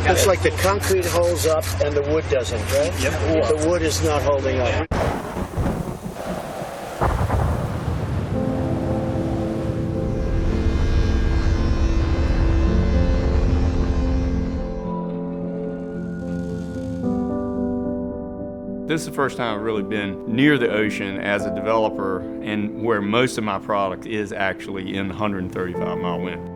It's like the concrete holds up and the wood doesn't, right? Yep. The wood is not holding up. This is the first time I've really been near the ocean as a developer, and where most of my product is actually in 135-mile wind.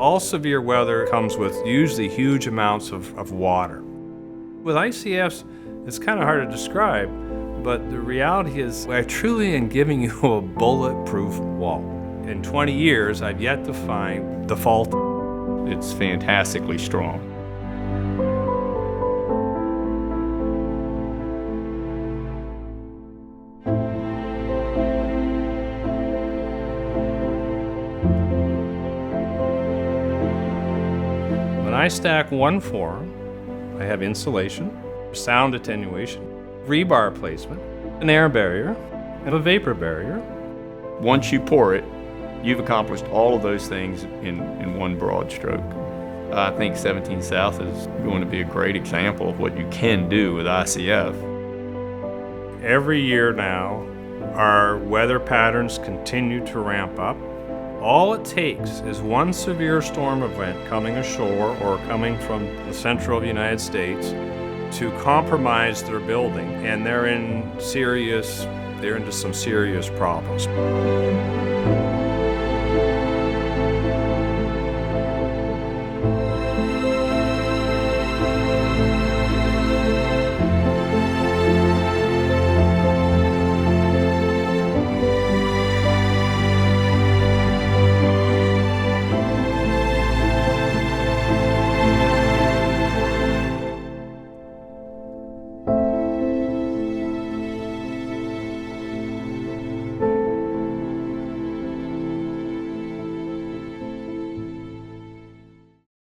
All severe weather comes with usually huge amounts of water. With ICFs, it's kind of hard to describe, but the reality is I truly am giving you a bulletproof wall. In 20 years, I've yet to find the fault. It's fantastically strong. When I stack one form, I have insulation, sound attenuation, rebar placement, an air barrier, and a vapor barrier. Once you pour it, you've accomplished all of those things in one broad stroke. I think 17 South is going to be a great example of what you can do with ICF. Every year now, our weather patterns continue to ramp up. All it takes is one severe storm event coming ashore or coming from the central United States to compromise their building, and they're into some serious problems.